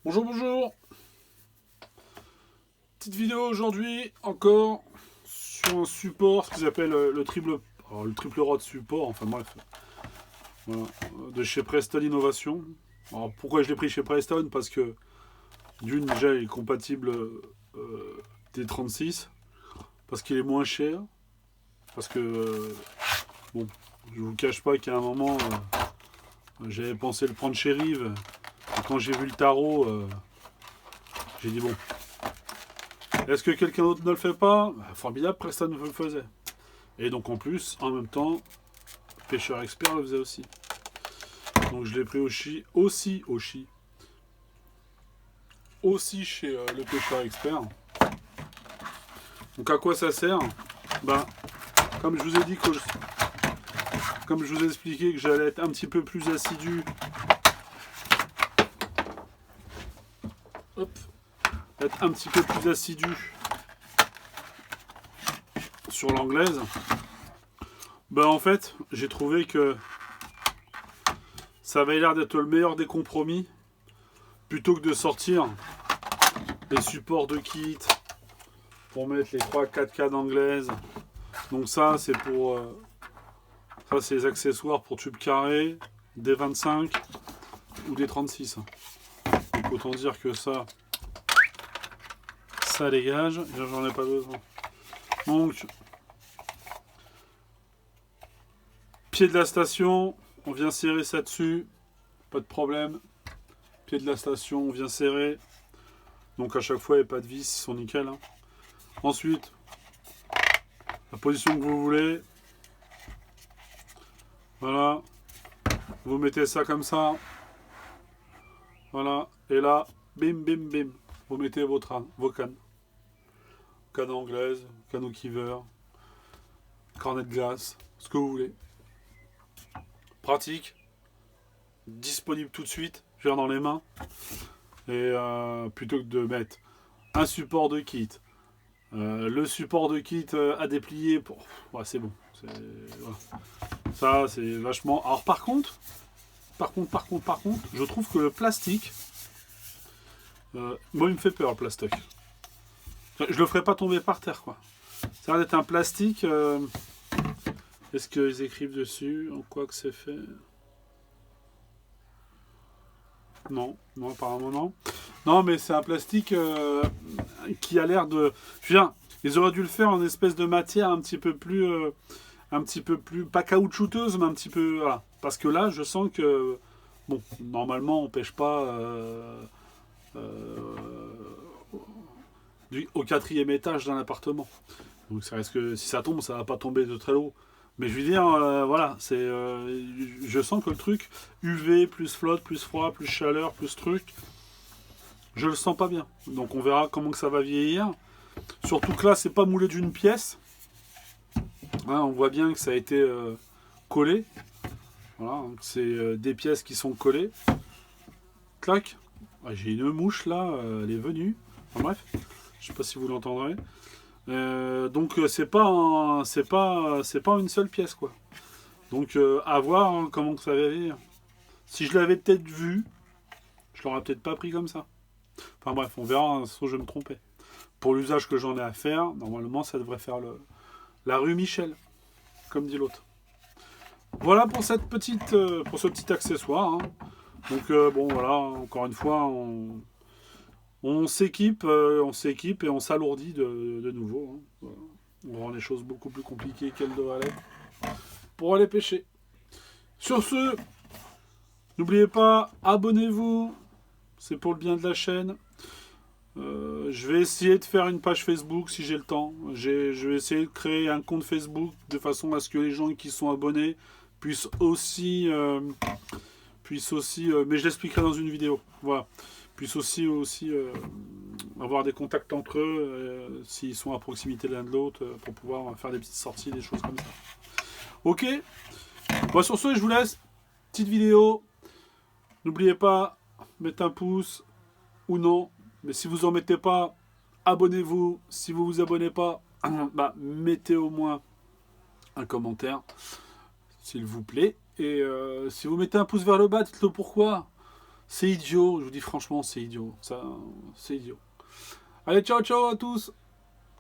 Bonjour, bonjour. Petite vidéo aujourd'hui, encore, sur un support, ce qu'ils appellent le triple rod support, enfin bref, voilà, de chez Preston Innovation. Alors pourquoi je l'ai pris chez Preston? Parce que d'une, déjà, il est compatible T36, parce qu'il est moins cher, parce que, bon, je vous cache pas qu'à un moment, j'avais pensé le prendre chez Rive, et quand j'ai vu le tarot, j'ai dit bon, est-ce que quelqu'un d'autre ne le fait pas? Formidable, Preston le faisait. Et donc en plus, en même temps, Pêcheur Expert le faisait aussi. Donc je l'ai pris aussi chez le Pêcheur Expert. Donc à quoi ça sert? Ben, comme je vous ai dit comme je vous ai expliqué que j'allais être un petit peu plus assidu, hop, être un petit peu plus assidu sur l'anglaise, ben en fait, j'ai trouvé que ça avait l'air d'être le meilleur des compromis plutôt que de sortir les supports de kit pour mettre les 3-4 cas d'anglaise. Donc ça c'est pour ça c'est les accessoires pour tube carré, des 25 ou des 36. Donc autant dire que ça dégage, j'en ai pas besoin. Donc pied de la station, on vient serrer ça dessus, pas de problème. Pied de la station, on vient serrer. Donc à chaque fois il n'y a pas de vis, ils sont nickel. Hein. Ensuite, la position que vous voulez. Voilà. Vous mettez ça comme ça. Voilà. Et là, bim, bim, bim. Vous mettez vos cannes. Canne anglaise, canne au kiver, cornet de glace, ce que vous voulez. Pratique. Disponible tout de suite. Je viens dans les mains. Et plutôt que de mettre un support de kit, le support de kit à déplier, pour... ouais, c'est bon. Voilà. Ça, c'est vachement... Alors par contre, je trouve que le plastique, moi, il me fait peur, le plastique. Je le ferai pas tomber par terre, quoi. Ça a l'air d'être un plastique. Est-ce qu'ils écrivent dessus en quoi que c'est fait? Non, non, apparemment non. Non, mais c'est un plastique qui a l'air de... Je veux dire, ils auraient dû le faire en espèce de matière un petit peu plus, pas caoutchouteuse, mais un petit peu, voilà. Parce que là, je sens que, bon, normalement, on pêche pas au quatrième étage d'un appartement. Donc ça risque, si ça tombe, ça va pas tomber de très haut. Mais je veux dire, voilà, je sens que le truc UV plus flotte, plus froid, plus chaleur, plus truc, je le sens pas bien. Donc on verra comment que ça va vieillir. Surtout que là, c'est pas moulé d'une pièce. Hein, on voit bien que ça a été collé. Voilà, c'est des pièces qui sont collées. Clac. Ah, j'ai une mouche là, elle est venue. Enfin, bref, je sais pas si vous l'entendrez. Donc c'est pas une seule pièce quoi. Donc à voir hein, comment ça va venir. Si je l'avais peut-être vu, je l'aurais peut-être pas pris comme ça. Enfin bref, on verra, hein, sauf je me trompais. Pour l'usage que j'en ai à faire, normalement ça devrait faire la rue Michel, comme dit l'autre. Voilà pour pour ce petit accessoire. Hein. Donc bon voilà, encore une fois, on s'équipe et on s'alourdit de nouveau. Hein. Voilà. On rend les choses beaucoup plus compliquées qu'elles devraient l'être pour aller pêcher. Sur ce, n'oubliez pas, abonnez-vous, c'est pour le bien de la chaîne. Je vais essayer de faire une page Facebook si j'ai le temps. Je vais essayer de créer un compte Facebook de façon à ce que les gens qui sont abonnés puissent aussi, mais je l'expliquerai dans une vidéo. Voilà, puissent aussi avoir des contacts entre eux s'ils sont à proximité l'un de l'autre pour pouvoir faire des petites sorties, des choses comme ça. Ok. Bon, sur ce, je vous laisse. Petite vidéo. N'oubliez pas, mettre un pouce ou non. Mais si vous en mettez pas, abonnez-vous. Si vous vous abonnez pas, bah, mettez au moins un commentaire, s'il vous plaît. Et si vous mettez un pouce vers le bas, dites-le pourquoi. C'est idiot, je vous dis franchement, c'est idiot. Ça, c'est idiot. Allez, ciao, ciao à tous!